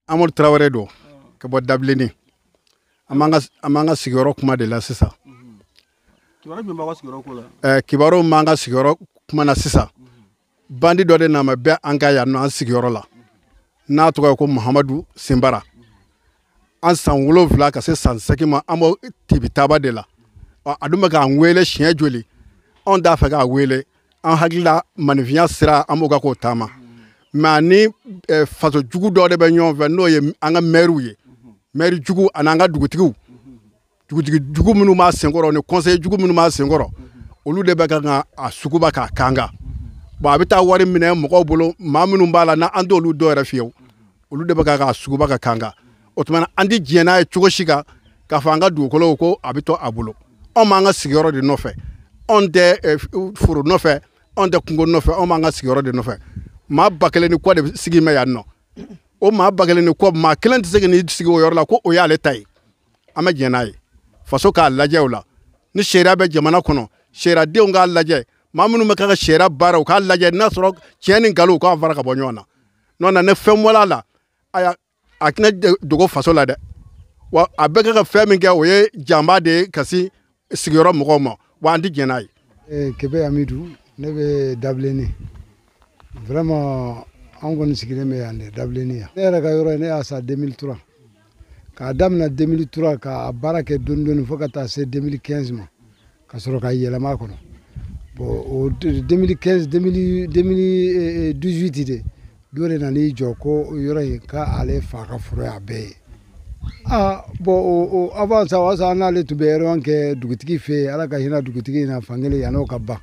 Amor Traoré do ka bɔ Dabileni an b'an ka sigiyɔrɔ kuma de la sisan kibaru m'an ka sigiyɔrɔ kuma na sisan bandi dɔ de nana bɛ an ka yan nɔ an sigiyɔrɔ la n'a tɔgɔ ye ko Muhamadu Sinbara an san 7 ka se san 8 ma an b'o tibitaba de la a dun bɛ k'an wele siɲɛ joli anw t'a fɛ k'a wele an hakilila manifinya sira an b'o ka k'o taama mais ni faso jugu dɔ de bɛ ɲɔgɔn fɛ n'o ye an ka maire ye maire jugu ani an ka dugutigi jugu minnu b'a senkɔrɔ ni conseiller jugu minnu b'a senkɔrɔ olu de bɛ ka a suguba k'a kanga bon a bɛ taa wari minɛ mɔgɔw bolo maa minnu b'a la n'an t'olu dɔw yɛrɛ fiyewu olu de bɛ ka suguba ka kanga o tuma an tɛ diɲɛ n'a ye cogo si kan k'a fɔ an ka dugukolo ko a bɛ to a bolo anw b'an ka sigiyɔrɔ de nɔfɛ anw tɛ foro nɔfɛ anw tɛ kungo nɔfɛ anw b'an ka sigiyɔrɔ de nɔfɛ maa 1000 ni kɔ de sigi mɛ yan nɔ o maa 1000 ni kɔ maa kelen tɛ se k'i sigi o yɔrɔ la ko o y'ale ta ye an bɛ diɲɛ n'a ye faso k'a lajɛ o la ni sariya bɛ jamana kɔnɔ sariyadenw k'a lajɛ maa minnu bɛ ka sariya baara u k'a lajɛ n'a sɔrɔ tiɲɛ ni nkalon u k'a fara ka bɔ ɲɔgɔn na n'o tɛ ni fɛn bɔra a la a tɛna dogo faso la dɛ wa a bɛ ka fɛn min kɛ o ye janba de ye ka se sigiyɔrɔ mɔgɔw ma wa an tɛ diɲɛ n'a ye. Kebe Amidou ne bɛ Dabileni vraiment an kɔni sigilen bɛ yan de Dabileni yan ne yɛrɛ ka yɔrɔ ne y'a san 2003 k'a daminɛ 2003 k'a baara kɛ dɔɔni dɔɔni fo ka taa se 2015 ma ka sɔrɔ ka yɛlɛma a kɔnɔ bon o 2015 2018 de dɔ de nan'i jɔ ko yɔrɔ in k'ale fa ka foro y'a bɛɛ ye bon avant ça o y'a sɔrɔ an n'ale tun bɛ réunion kɛ dugutigi fɛ yen Ala ka hinɛ dugutigi in na fankelen yan'o ka ban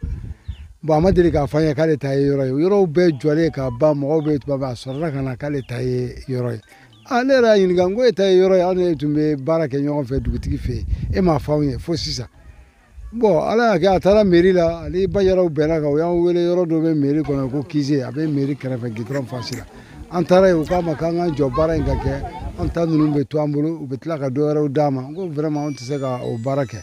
bon a ma deli k'a fɔ an ye k'ale ta ye yɔrɔ ye yɔrɔw bɛɛ jɔlen ka ban mɔgɔw bɛ tuma bɛɛ a sɔrɔla ka na k'ale ta ye yɔrɔ ye ne yɛrɛ y'a ɲininka n ko e ta ye yɔrɔ ye anw de tun bɛ baara kɛ ɲɔgɔn fɛ dugutigi fɛ yen e m'a fɔ anw ye fo sisan bon Ala y'a kɛ a taara mairie la ale bajaraw bɛnna kan u y'an wele yɔrɔ dɔ bɛ mairie kɔnɔ ko Kize a bɛ mairie kɛrɛfɛ goudron face la an taara yen u k'a ma k'an k'an jɔ baara in ka kɛ an ta ninnu bɛ to an bolo u bɛ tila ka dɔ wɛrɛw d'a ma n ko vraiment anw tɛ se ka o baara kɛ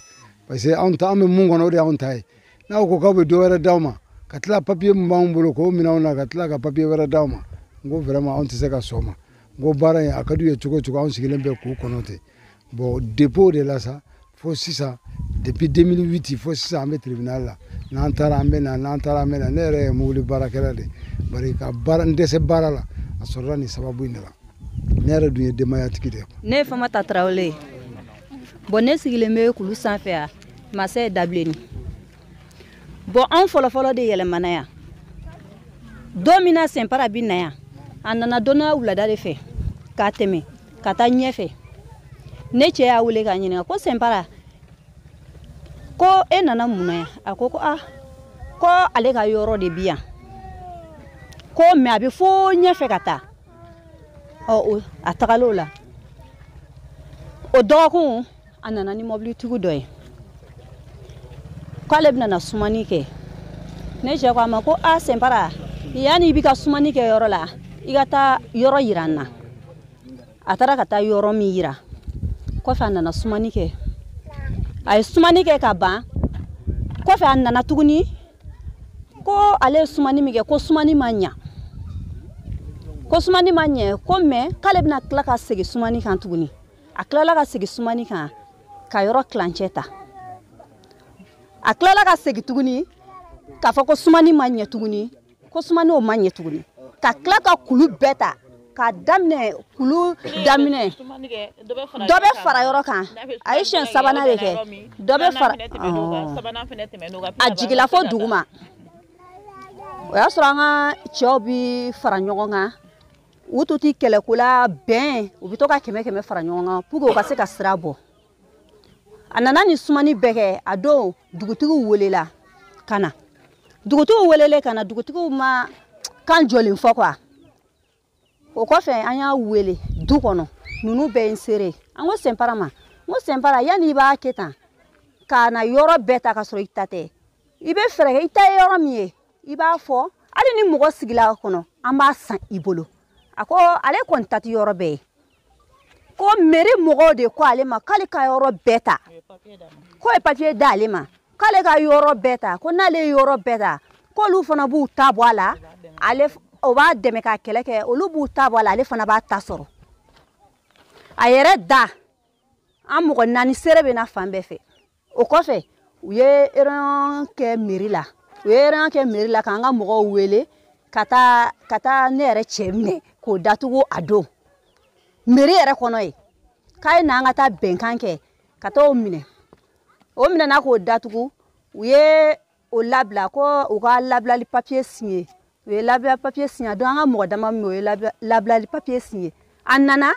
parce que anw bɛ mun kɔnɔ o de y'anw ta ye n'aw ko k'aw bɛ dɔ wɛrɛ d'aw ma ka tila papier min b'anw bolo k'o minɛ anw na ka tila ka papier wɛrɛ d'aw ma n ko vraiment anw tɛ se ka sɔn o ma n ko baara in a ka d'u ye cogo o cogo anw sigilen bɛ k'u kɔnɔ ten bon depuis de la sa fo sisan depuis 2008 fo sisan an bɛ tribunal la n'an taara an bɛ na n'an taara an bɛ na ne yɛrɛ ye mobili baarakɛla de bari ka baara n dɛsɛ baara la a sɔrɔla nin sababu in de la ne yɛrɛ dun ye denbayatigi de ye. Ne ye Famata Traoré bon ne sigilen bɛ kulu sanfɛ yan Masa ye Dabileni bon anw fɔlɔfɔlɔ de yɛlɛmana yan don min na Sinbara bɛ na yan a nana dɔnniya wulada de fɛ k'a tɛmɛ ka taa ɲɛfɛ ne cɛ y'a wele k'a ɲininka ko Sinbara ko e nana mun na yan a ko ko ale ka yɔrɔ de bi yan ko mais a bɛ fo ɲɛfɛ ka taa a tagala o la o dɔgɔkun a nana ni mobilitigi dɔ ye k'ale bɛna sumani kɛ ne cɛ ko a ma ko Sinbara yanni i bɛ ka sumani kɛ yɔrɔ la i ka taa yɔrɔ yira n na a taara ka taa yɔrɔ min yira kɔfɛ a nana sumani kɛ a ye sumani kɛ ka ban kɔfɛ a nana tuguni ko ale ye sumani min kɛ ko sumani ma ɲɛ ko mais k'ale bɛna tila ka segin sumani kan tuguni a tilala ka segin sumani kan ka yɔrɔ kilancɛ ta a tilala ka segin tuguni k'a fɔ ko sumani ma ɲɛ tuguni ko sumani o ma ɲɛ tuguni ka tila ka kulu bɛɛ ta k'a daminɛ kulu daminɛ dɔ bɛ fara yɔrɔ kan a ye siɲɛ 3nan de kɛ dɔ bɛ fara a jigila fo duguma o y'a sɔrɔ an ka cɛw bi fara ɲɔgɔn kan u to ti kɛlɛko la bɛn u bɛ to ka 100 fara ɲɔgɔn kan pour que u ka se ka sira bɔ a nana ni sumani bɛɛ kɛ a don dugutigiw welela ka na dugutigiw welele ka na dugutigiw ma kan jɔlen fɔ quoi o kɔfɛ an y'a wele du kɔnɔ ninnu bɛɛ ye n seere an ko Sinbara ma n ko Sinbara yanni i b'a kɛ tan ka na yɔrɔ bɛɛ ta ka sɔrɔ i ta tɛ i bɛ fɛɛrɛ kɛ i ta ye yɔrɔ min ye i b'a fɔ hali ni mɔgɔ sigila a kɔnɔ an b'a san i bolo a ko ale kɔni ta tɛ yɔrɔ bɛɛ ye ko mairie mɔgɔw de ko ale ma k'ale ka yɔrɔ bɛɛ ta ko ye papier d'ale ma k'ale ka yɔrɔ bɛɛ ta ko n'ale ye yɔrɔ bɛɛ ta k'olu fana b'u ta bɔ a la ale o b'a dɛmɛ ka kɛlɛ kɛ olu b'u ta bɔ a la ale fana b'a ta sɔrɔ a yɛrɛ da an mɔgɔ 4 sere bɛ na fan bɛɛ fɛ o kɔfɛ u ye réunion kɛ mairie la k'an ka mɔgɔw wele ka taa ne yɛrɛ cɛ minɛ k'o datugu a don mairie yɛrɛ kɔnɔ ye k'a ye n'an ka taa bɛnkan kɛ ka taa o minɛ na k'o datugu u ye o labila ko u ka labilali papier signé u ye labilali papier signé donc an ka mɔgɔ dama min o ye labilali papier signé a nana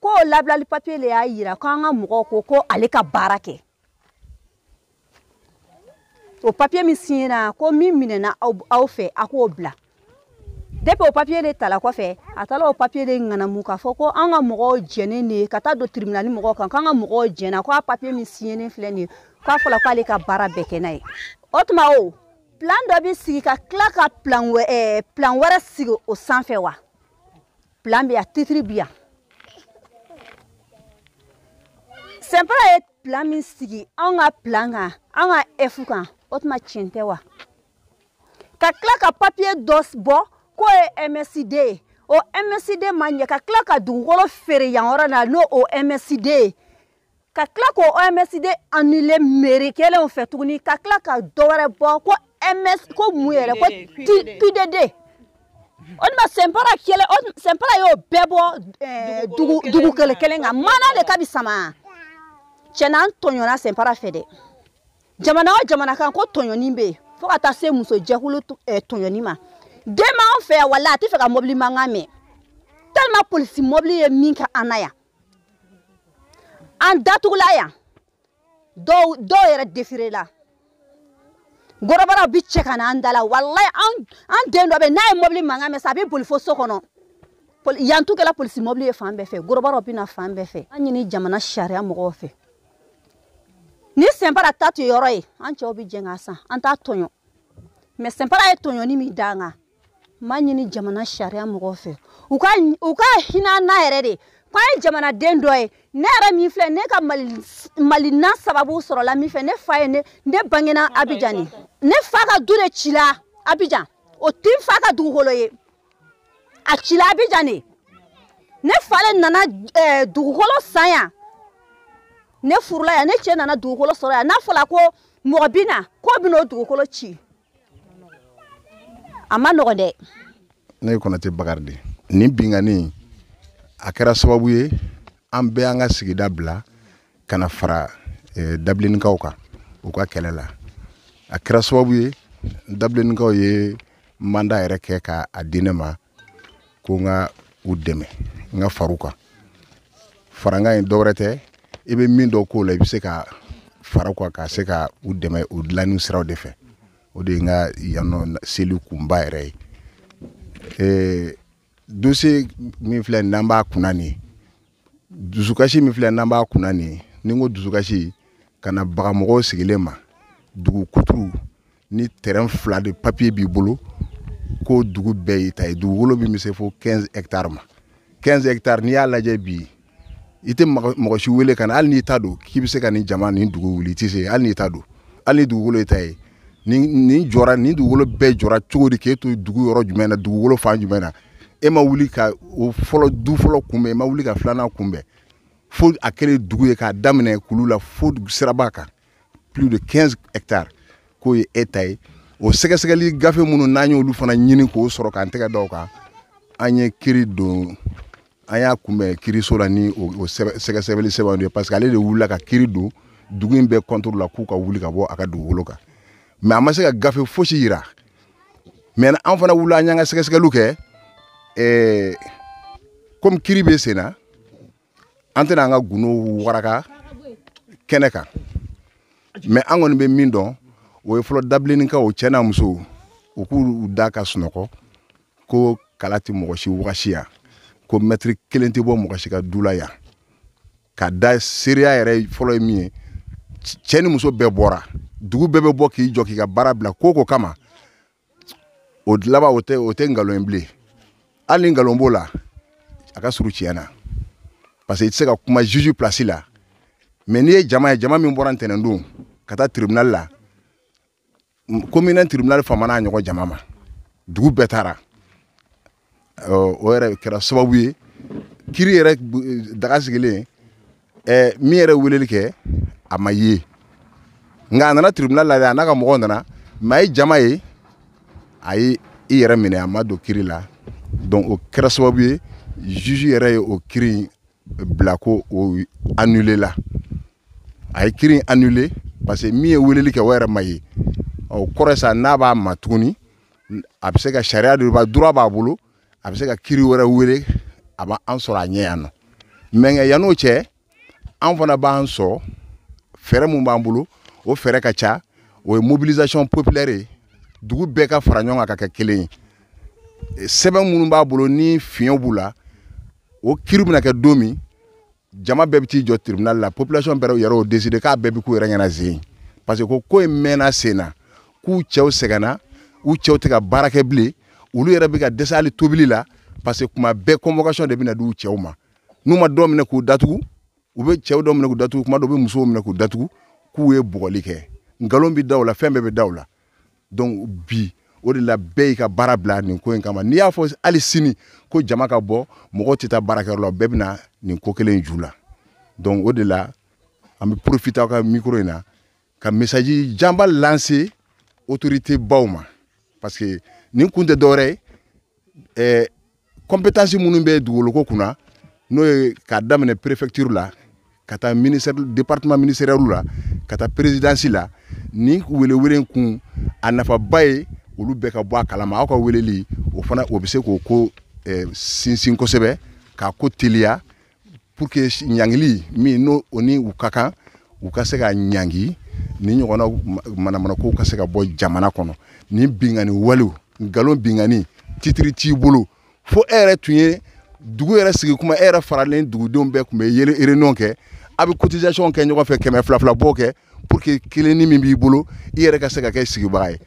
ko o labilali papier le y'a yira ko an ka mɔgɔw ko ale ka baara kɛ o papier min signé na ko min minɛna aw fɛ a k'o bila depuis o papier le tala kɔfɛ a taara o papier le ŋanamu k'a fɔ ko an ka mɔgɔw jɛnnen de ka taa don tribunal mɔgɔw kan k'an ka mɔgɔw jɛnna ko a papier min signé filɛ nin ye k'a fɔla k'ale ka baara bɛɛ kɛ n'a ye o tuma o plan dɔ bɛ sigi ka tila ka plan wɛrɛ sigi o sanfɛ wa plan bɛ yan titre bɛ yan Sɛnpara ye plan min sigi an ka plan kan an ka F kan o tuma tiɲɛ tɛ wa ka tila ka papier dɔ bɔ ko ye MSD o MSD ma ɲɛ ka tila ka dugukolo feere yan yɔrɔ la n'o o MSD ka tila k'o MSD annulé mairie kɛlenw fɛ tuguni ka tila ka dɔ wɛrɛ bɔ ko ko mun yɛrɛ ko PDD o tuma Sɛnpara y'o bɛɛ bɔ dugu kelen kan mana le ka bi sama cɛ n'an tɔɲɔna Sɛnpara fɛ dɛ jamana o jamana kan ko tɔɲɔni bɛ yen fo ka taa se muso jɛkulu tɔɲɔni ma den m'anw fɛ yan walahi a tɛ fɛ ka mobili mankan mɛn tellement polisi mobili ye min kɛ an na yan an datugula yan dɔw yɛrɛ défilé la gorobaraw bi cɛ ka na an da la walahi an den dɔ bɛ n'a ye mobili mankan mɛn sa a bɛ boli fo so kɔnɔ yan tun kɛla polisi mobili ye fan bɛɛ fɛ gorobaraw bɛ na fan bɛɛ fɛ an ɲini jamana sariya mɔgɔw fɛ ni Sɛnpara ta tɛ yɔrɔ ye an cɛw bɛ jɛn k'a san an t'a tɔɲɔ mais Sɛnpara ye tɔɲɔni min d'an kan ma ɲini jamana sariya mɔgɔw fɛ u ka hinɛ an na yɛrɛ de ko an ye jamanaden dɔ ye ne yɛrɛ min filɛ ne ka malina sababu sɔrɔla min fɛ ne fa ye ne bangena Abidjan ne fa ka du de cila Abidjan o tɛ n fa ka dugukolo ye a cila Abidjan de ne fa le nana dugukolo san yan ne furula yan ne cɛ nana dugukolo sɔrɔ yan n'a fɔla ko mɔgɔ bɛ na k'o bɛ n'o dugukolo ci a ma nɔgɔn dɛ. Ne ye Konate Bakari de nin bingani a kɛra sababu ye an bɛɛ an ka sigida bila ka na fara dabilenninkaw kan u ka kɛlɛ la a kɛra sababu ye dabilenninkaw ye mandat yɛrɛ kɛ k'a di ne ma ko n ka u dɛmɛ n ka fara u kan farankan in dɔwɛrɛ tɛ i bɛ min dɔ k'o la i bɛ se ka fara u kan ka se ka u dɛmɛ o dilanni siraw de fɛ o de ye n ka yannɔ seli kunba yɛrɛ ye dossier min filɛ n'an b'a kunna nin ye dusukasi min filɛ n'an b'a kunna nin ye ni n ko dusukasi ka na baga mɔgɔw sigilen ma dugu kuturu ni terrain 2 de papier b'i bolo ko dugu bɛɛ y'i ta ye dugukolo min bɛ se fo 15 hectares ma 15 hectares n'i y'a lajɛ bi i tɛ mɔgɔ si wele ka na hali n'i ta don k'i bɛ se ka nin jama nin dugu wuli i tɛ se hali n'i ta don hali ni dugukolo y'i ta ye nin dugukolo bɛɛ jɔra cogo di k'e to dugu yɔrɔ jumɛn na dugukolo fan jumɛn na e ma wuli ka o du fɔlɔ kunbɛn e ma wuli ka filanan kunbɛn fo a kɛlen dugu ye k'a daminɛ kulu la fo siraba kan plus de 15 hectares k'o ye e ta ye o sɛgɛsɛgɛli gafe minnu n'an y'olu fana ɲini k'o sɔrɔ k'an tɛgɛ da o kan an ye kiiri don an y'a kunbɛn kiiriso la ni o sɛgɛsɛgɛli sɛbɛnw ye parce que ale de wulila ka kiiri don dugu in bɛɛ contrôle la k'u ka wuli ka bɔ a ka dugukolo kan mais a ma se ka gafe fosi yira mais an fana wulila an y'an ka sɛgɛsɛgɛliw kɛ comme kiiri bɛ sen na an tɛna an ka gundo waraka kɛnɛ kan mais an kɔni bɛ min dɔn o ye fɔlɔ dabilenninkaw cɛ n'a musow u k'u da ka sunɔgɔ ko kala tɛ mɔgɔ si wagasi yan ko mètre kelen tɛ bɔ mɔgɔ si ka du la yan ka da seereya yɛrɛ fɔlɔ ye min ye cɛ ni muso bɛɛ bɔra dugu bɛɛ bɛ bɔ k'i jɔ k'i ka baara bila ko kama o laban o tɛ nkalon ye bilen hali ni nkalon b'o la a ka surun tiɲɛ na parce que i tɛ se ka kuma juge place la mais n'i ye jama min bɔra ntɛnɛndon ka taa tribunal la commune tribunal fama n'a ɲɔgɔn jama ma dugu bɛɛ taara o yɛrɛ kɛra sababu ye kiri yɛrɛ daga sigilen min yɛrɛ weleli kɛ a ma ye nka a nana tribunal la a n'a ka mɔgɔw nana mais a ye jama ye a ye i yɛrɛ minɛ a ma don kiri la donc o kɛra sababu ye juge yɛrɛ ye o kiri bila ko o annulé la a ye kiri annulé parce que min ye weleli kɛ o yɛrɛ ma ye o kɔrɔ sa n'a b'a ma tuguni a bɛ se ka sariya de ba droit b'a bolo a bɛ se ka kiri wɛrɛ wele a b'an sɔrɔ a ɲɛ yan nɔ mais yan'o cɛ an fana b'an sɔrɔ fɛɛrɛ mun b'an bolo o fɛɛrɛ ka ca o ye mobilisation populaire ye dugu bɛɛ ka fara ɲɔgɔn kan ka kɛ kelen ye sɛbɛn minnu b'a bolo ni fiɲɛw b'u la o kiri bɛna kɛ don min jama bɛɛ bɛ t'i jɔ tribunal la population bɛɛ yɛrɛ o décider k'a bɛɛ bɛ k'u yɛrɛ ɲɛna zen parce que ko in mɛnna sen na k'u cɛw sɛgɛnna u cɛw tɛ ka baara kɛ bilen olu yɛrɛ bɛ ka dɛsɛ hali tobili la parce que kuma bɛɛ convocation de bɛna di u cɛw ma n'u ma dɔ minɛ k'u datugu u bɛ cɛw dɔ minɛ k'u datugu kuma dɔ u bɛ musow minɛ k'u datugu k'u ye bugɔli kɛ nkalon bɛ da u la fɛn bɛɛ bɛ da u la donc bi o de la bɛɛ y'i ka baara bila nin ko in kama n'i y'a fɔ hali sini ko jama ka bɔ mɔgɔw tɛ taa baarakɛyɔrɔ la bɛɛ bɛna nin ko kelen ju la donc o de la an bɛ profiter aw ka micro in na ka message janba lancer autorité baw ma parce que nin kun tɛ dɔwɛrɛ ye compétence minnu bɛ dugukolo ko kunna n'o ye k'a daminɛ préfecture la ka taa département ministériel la ka taa présidence la ni welewele kun a nafaba ye olu bɛɛ ka bɔ a kalama aw ka weleli o fana o bɛ se k'o ko sinsin kosɛbɛ k'a ko teliya pour que ɲangili min n'o o ni u ka kan u ka se ka ɲangi ni ɲɔgɔnna manamanakow ka se ka bɔ jamana kɔnɔ ni bingani walew nkalon bingani titiri t'i bolo fo e yɛrɛ tun ye dugu yɛrɛ sigi kuma e yɛrɛ faralen dugudenw bɛɛ tun bɛ réunion kɛ a bɛ cotisation kɛ ɲɔgɔn fɛ 200 bɔ kɛ pour que kelenni min b'i bolo i yɛrɛ ka se ka kɛ sigibaga ye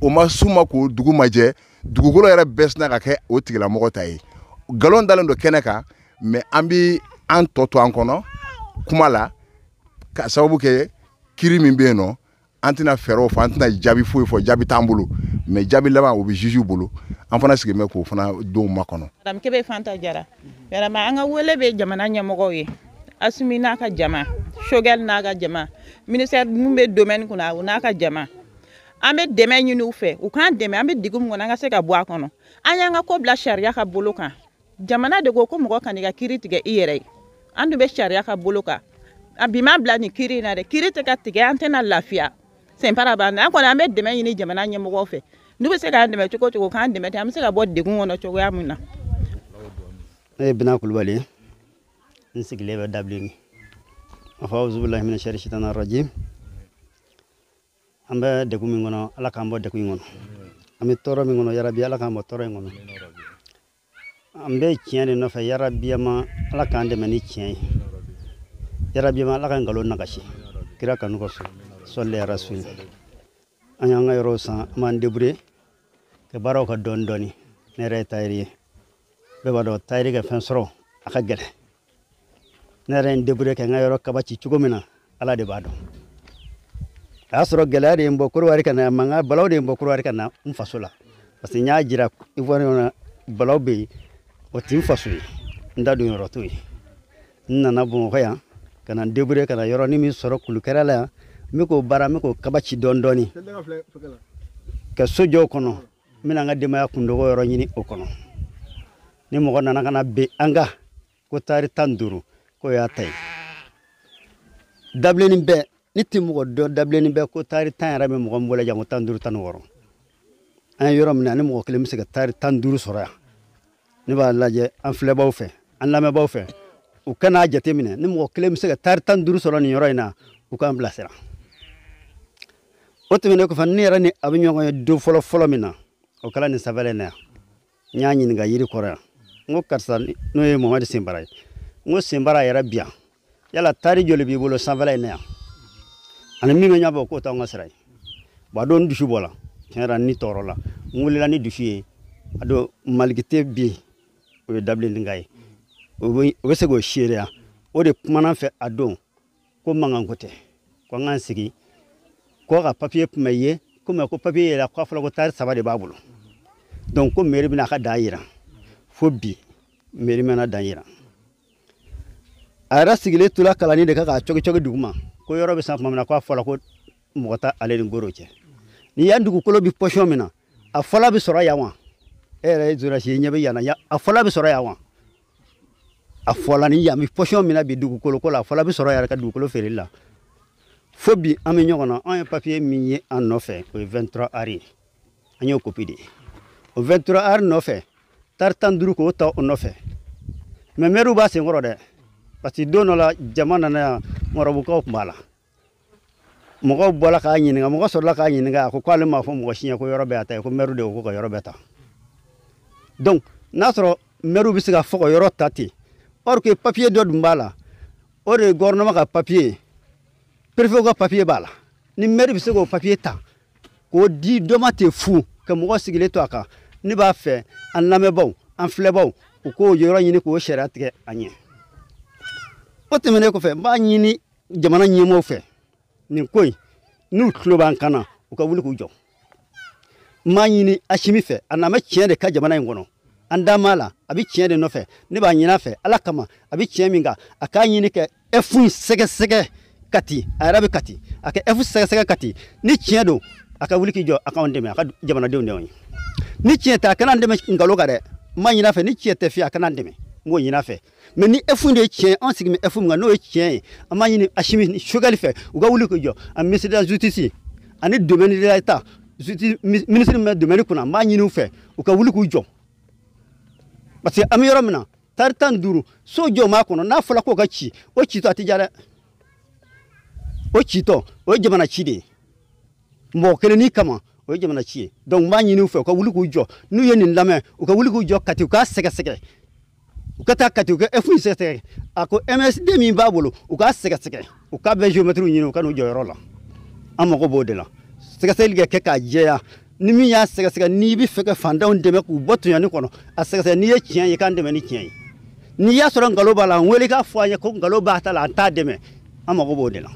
o ma suma ko dugu ma jɛ dugukolo yɛrɛ bɛɛ sina ka kɛ o tigilamɔgɔ ta ye nkalon dalen don kɛnɛ kan mais an bɛ an tɔ to an kɔnɔ kuma la ka sababu kɛ kiri min bɛ yen nɔ an tɛna fɛɛrɛw fɔ an tɛna jaabi foyi fɔ jaabi t'an bolo mais jaabi laban o bɛ juge bolo an fana sigilen bɛ k'o fana denw makɔnɔ. Madame Kebe Fanta Jara vraiment an ka wele bɛ jamana ɲɛmɔgɔw ye Asimi n'a ka jama Shogel n'a ka jama ministère mun bɛ domaine kunna o n'a ka jama an bɛ dɛmɛ ɲini u fɛ u k'an dɛmɛ an bɛ digi mun kɔnɔ an ka se ka bɔ a kɔnɔ an y'an ka ko bila sariya ka bolo kan jamana de ko mɔgɔ kan'i ka kiri tigɛ i yɛrɛ ye an dun bɛ sariya ka bolo kan a bi ma bila ni kiri in na dɛ kiri tɛ ka tigɛ an tɛna lafiya senpara b'an na an kɔni an bɛ dɛmɛ ɲini jamana ɲɛmɔgɔw fɛ n'u bɛ se k'an dɛmɛ cogo cogo k'an dɛmɛ ten an bɛ se ka bɔ degun kɔnɔ cogoya min na. Ne ye Bina Kulubali n sigilen bɛ Dabileni a fɔ awuzubilahi mina shari shaitanir rajim an bɛ degun min kɔnɔ ala k'an bɔ degun in kɔnɔ an bɛ tɔɔrɔ min kɔnɔ yarabi ala k'an bɔ tɔɔrɔ in kɔnɔ an bɛ tiɲɛ de nɔfɛ yarabiyama ala k'an dɛmɛ ni tiɲɛ ye yarabiyama ala ka nkalon nagasi kira kanu kɔsɔn sɔli ya rasul an y'an ka yɔrɔw san an b'an débrouiller ka baaraw ka dɔɔni dɔɔni ne yɛrɛ ye tayiri ye bɛɛ b'a dɔn tayiri kɛ fɛn sɔrɔ a ka gɛlɛn ne yɛrɛ ye n débrouiller ka n ka yɔrɔ kaba ci cogo min na ala de b'a dɔn a y'a sɔrɔ gɛlɛya de ye n bɔ Côte d'Ivoire ka na mankan balaw de ye n bɔ Côte d'Ivoire ka na n faso la parce que n y'a jira Ivoirien na balaw bɛ yen o tɛ n faso ye n da don yɔrɔ t'o ye n nana Bamakɔ yan ka na n débrouiller ka na yɔrɔnin min sɔrɔ kulukɛrɛ la yan n bɛ k'o baara n bɛ k'o kaba ci dɔɔni dɔɔni ka so jɔ o kɔnɔ n bɛna n ka denbaya kundogo yɔrɔ ɲini o kɔnɔ ni mɔgɔ nana ka na bɛn an ka ko taari 15 ko y'a ta ye Dabileni bɛɛ ni tɛ mɔgɔ dɔn Dabileni bɛɛ ko taari 10 yɛrɛ bɛ mɔgɔ min bolo yan ko 15 16 an ye yɔrɔ min na ni mɔgɔ kelen bɛ se ka taari 15 sɔrɔ yan ne b'a lajɛ an filɛbaw fɛ an lamɛnbaw fɛ u kana jateminɛ ni mɔgɔ kelen bɛ se ka taari 15 sɔrɔ nin yɔrɔ in na u k'an bilasira o tɛmɛnen kɔfɛ ne yɛrɛ ni a bɛ ɲɔgɔn ye don fɔlɔ fɔlɔ min na o kɛra nin sanfɛla in na yan n y'a ɲininka yiri kɔrɔ yan n ko karisa n'o ye Mamadu Senbara ye n ko Senbara yɛrɛ bi yan yala taari joli b'i bolo sanfɛla in na yan ani min bɛ ɲɛbɔ k'o t'anw ka sira ye bon a don n dusu bɔra tiɲɛ yɛrɛ ni tɔɔrɔ la n wulila ni dusu ye a don malikite bi o ye Dabileni ka ye o bɛ se k'o seereya o de kumana fɛ a don ko mankan ko tɛ ko an k'an sigi ko ka papier tun bɛ ye ko mais ko papier yɛrɛ k'a fɔra ko taari 3 de b'a bolo donc ko mairie bɛna a ka dan yira fo bi mairie mɛna dan yira a yɛrɛ sigilen tora kalanni de kan k'a cɔgicɔgi duguma ko yɔrɔ bɛ san tuma min na ko a fɔla ko mɔgɔ ta ale ni Goro cɛ ni yan dugukolo bi position min na a fɔla bɛ sɔrɔ yan wa e yɛrɛ ye journaliste ye ɲɛ bɛ yan na a fɔla bɛ sɔrɔ yan wa a fɔla ni yan bi position min na bi dugukolo ko la a fɔla bɛ sɔrɔ yɛrɛ ka dugukolo feereli la fo bi an bɛ ɲɔgɔn na an ye papier min ye an nɔfɛ o ye 23 ari an y'o copie de ye o 23 ari nɔfɛ tari 15 k'o ta o nɔfɛ mais maire b'a senkɔrɔ dɛ parce que don dɔ la jama nana yan mɔrɔbukaw tun b'a la mɔgɔw bɔra k'a ɲininka mɔgɔ sɔrɔla k'a ɲininka a ko k'ale m'a fɔ mɔgɔ si ɲɛ ko yɔrɔ bɛɛ a ta ye ko maire de ko ka yɔrɔ bɛɛ ta donc n'a sɔrɔ maire bɛ se ka fɔ ka yɔrɔ ta ten or que papier dɔ dun b'a la o de ye gouvernement ka papier préfet ka papier b'a la ni maire bɛ se k'o papier ta k'o di dɔ ma ten fu ka mɔgɔ sigilen to a kan ne b'a fɛ an lamɛnbaaw an filɛbaaw u k'o yɔrɔ ɲini k'o sariya tigɛ a ɲɛ o tɛmɛnen kɔfɛ n b'a ɲini jamana ɲɛmɔgɔw fɛ nin ko in n'u tulo b'an kan na u ka wuli k'u jɔ n b'a ɲini Asimi fɛ a na bɛ tiɲɛ de ka jamana in kɔnɔ an da m'a la a bɛ tiɲɛ de nɔfɛ ne b'a ɲin'a fɛ ala kama a bɛ tiɲɛ min kan a k'a ɲini kɛ F in sɛgɛsɛgɛ ka ten a yɛrɛ bɛ ka ten a kɛ F sɛgɛsɛgɛ ka ten ni tiɲɛ don a ka wuli k'i jɔ a k'anw dɛmɛ a ka jamanadenw dɛmɛ ni tiɲɛ tɛ a kana an dɛmɛ nkalon kan dɛ n b'a ɲin'a fɛ ni tiɲɛ tɛ fiyewu a kana an dɛmɛ n b'o ɲin'a fɛ mais ni F de ye tiɲɛ an sigi bɛ F min kan n'o ye tiɲɛ ye an b'a ɲini Asimi Choguel fɛ u ka wuli k'u jɔ a ministre de la justice ani domaine de l'État ministre min bɛ domaine kunna n b'a ɲini u fɛ u ka wuli k'u jɔ parce que an bɛ yɔrɔ min na tari 15 so jɔ m'a kɔnɔ n'a fɔra k'o ka ci o citɔ a tɛ ja dɛ o citɔ o ye jamana ci de ye mɔgɔ kelennin kama o ye jamana ci ye donc n b'a ɲini u fɛ u ka wuli k'u jɔ n'u ye nin lamɛn u ka wuli k'u jɔ kati u k'a sɛgɛsɛgɛ u ka taa kati u ka F sɛgɛsɛgɛ a ko MSD min b'a bolo u k'a sɛgɛsɛgɛ u k'a bɛ géomètre ɲini u ka n'u jɔ yɔrɔ la an mago b'o de la sɛgɛsɛgɛli kɛ k'a jɛya ni min y'a sɛgɛsɛgɛ n'i bɛ fɛ ka fantanw dɛmɛ k'u bɔ tɔɲɔni kɔnɔ a sɛgɛsɛgɛ n'i ye tiɲɛ ye k'an dɛmɛ ni tiɲɛ ye n'i y'a sɔrɔ nkalon b'a la n wele k'a fɔ an ye ko nkalon b'a ta la an t'a dɛmɛ an mago b'o de la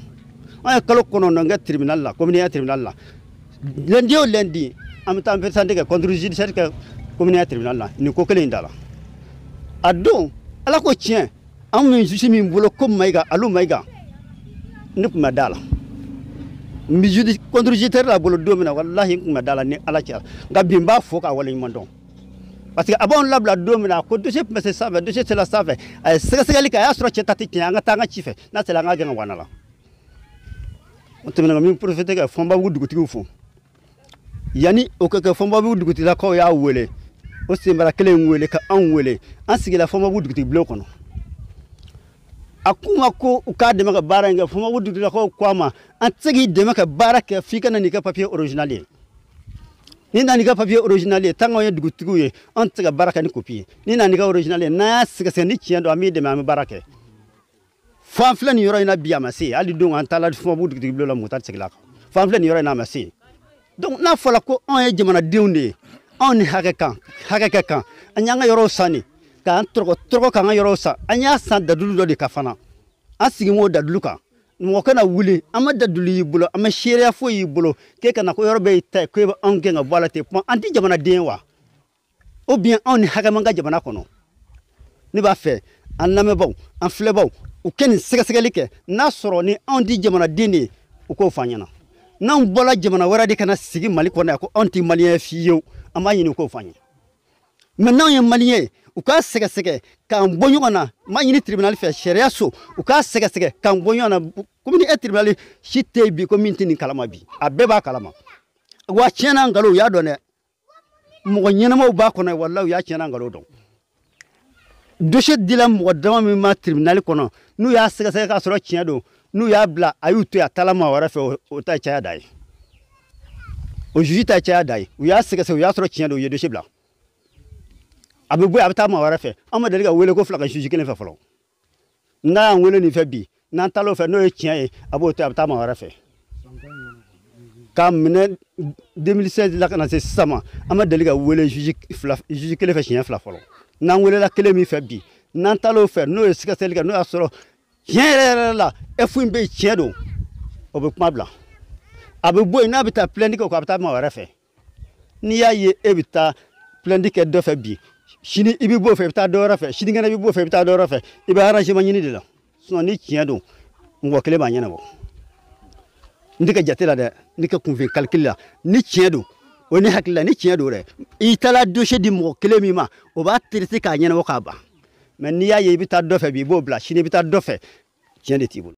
an ye kalo 9 kɛ tribunal la communauté tribunal la lundi o lundi an bɛ taa an présenté kɛ contre judiciaire kɛ communauté tribunal la nin ko kelen in da la a don ala ko tiɲɛ an min juge min bolo ko Mayiga Alu Mayiga ne tun bɛ da la n bɛ contre judiciaire la bolo don min na walahi n tun bɛ da la ni ala cɛ nka bi n b'a fɔ k'a waleɲuman dɔn parce que a b'anw labila don min na ko dossier tun bɛ se sanfɛ dossier sera sanfɛ a ye sɛgɛsɛgɛli kɛ a y'a sɔrɔ cɛ ta tɛ tiɲɛ an ka taa an ka ci fɛ n'a sera an ka gɛn ka bɔ an la o tɛmɛna ka min profité ka Fɔnbabugu dugutigiw fo yanni o ka kɛ Fɔnbabugu dugutigilakaw y'a wele o senbara kelen in wele ka anw wele an sigila Fɔnbabugu dugutigi bulon kɔnɔ a k'u ma ko u k'a dɛmɛ ka baara in kɛ Fɔnbabugu dugutigilakaw k'a ma an tɛ se k'i dɛmɛ ka baara kɛ f'i ka na n'i ka papier original ye ni nana n'i ka papier original ye tant k'anw ye dugutigiw ye an tɛ se ka baara kɛ ni copie ye ni nana n'i ka original ye n'an y'a sɛgɛsɛgɛ ni tiɲɛ don an b'i dɛmɛ an bɛ baara kɛ fo an filɛ nin yɔrɔ in na bi a ma se hali don an taala Fɔnbabugu dugutigi bulon la Mutari seginna a kan fo an filɛ nin yɔrɔ in na a ma se donc n'a fɔra ko anw ye jamanadenw de ye anw ni hakɛ kɛ kan an y'an ka yɔrɔw san de k'an tɔrɔgɔ k'an ka yɔrɔw san an y'a san dadulu dɔ de kan fana an sigi m'o dadulu kan mɔgɔ kana wuli an ma dadulu y'i bolo an ma seereya foyi y'i bolo k'e kana ko yɔrɔ bɛɛ y'i ta ye k'e bɛ anw gɛn ka bɔ a la ten kuma an tɛ jamanaden ye wa ou bien anw ni hakɛ man ka jamana kɔnɔ ne b'a fɛ an lamɛnbaaw an filɛbaaw u kɛ nin sɛgɛsɛgɛli kɛ n'a sɔrɔ ni anw tɛ jamanaden de ye u k'o fɔ an ɲɛna n'anw bɔra jamana wɛrɛ de kana sigi Mali kɔnɔ yan ko anw tɛ maliyɛn ye fiyewu an b'a ɲini u k'o fɔ an ye mais n'anw ye maliyɛn ye u k'a sɛgɛsɛgɛ k'an bɔ ɲɔgɔn na n b'a ɲini tribunal fɛ sariya so u k'a sɛgɛsɛgɛ k'an bɔ ɲɔgɔn na komi e tribunal si tɛ yen bi ko min tɛ nin kalama bi a bɛɛ b'a kalama wa tiɲɛna nkalon u y'a dɔn dɛ mɔgɔ ɲɛnamaw b'a kɔnɔ walahi u y'a tiɲɛna nkalon dɔn dossier dila mɔgɔ dama min ma tribunal kɔnɔ n'u y'a sɛgɛsɛgɛ k'a sɔrɔ tiɲɛ don n'u y'a bila a y'u to yen a taala maa wɛrɛ fɛ o ta ye caya da ye o juge ta ye caya da ye u y'a sɛgɛsɛgɛ u y'a sɔrɔ tiɲɛ don u ye dossier bila a bɛ bɔ yen a bɛ taa maa wɛrɛ fɛ an ma deli ka wele ko fila ka juge kelen fɛ fɔlɔ n'a y'an wele nin fɛ bi n'an taala o fɛ n'o ye tiɲɛ ye a b'o to yen a bɛ taa maa wɛrɛ fɛ k'a minɛ 2016 la ka na se sisan ma an ma deli ka wele juge kelen fɛ siɲɛ fila fɔlɔ n'an welela kelen min fɛ bi n'an taala o fɛ n'o ye sɛgɛsɛgɛli kɛ n'o y'a sɔrɔ tiɲɛ yɛrɛ la F in bɛ yen tiɲɛ don o bɛ kuma bila a bɛ bɔ yen n'a bɛ taa plainte kɛ o a bɛ taa maa wɛrɛ fɛ n'i y'a ye e bɛ taa plainte kɛ dɔ fɛ bi sini i bɛ b'o fɛ i bɛ taa dɔ wɛrɛ fɛ sinikɛnɛ i bɛ b'o fɛ i bɛ taa dɔ wɛrɛ fɛ i bɛ arrangement ɲini de la ni tiɲɛ don mɔgɔ kelen b'a ɲɛnabɔ n tɛ ka jate la dɛ ne ka kunfin calcul la ni tiɲɛ don o ni hakili la ni tiɲɛ don dɛ i taara dossier di mɔgɔ kelen min ma o b'a traiter k'a ɲɛnabɔ k'a ban mais n'i y'a ye i bɛ taa dɔ fɛ bi i b'o bila sini i bɛ taa dɔ fɛ tiɲɛ de t'i bolo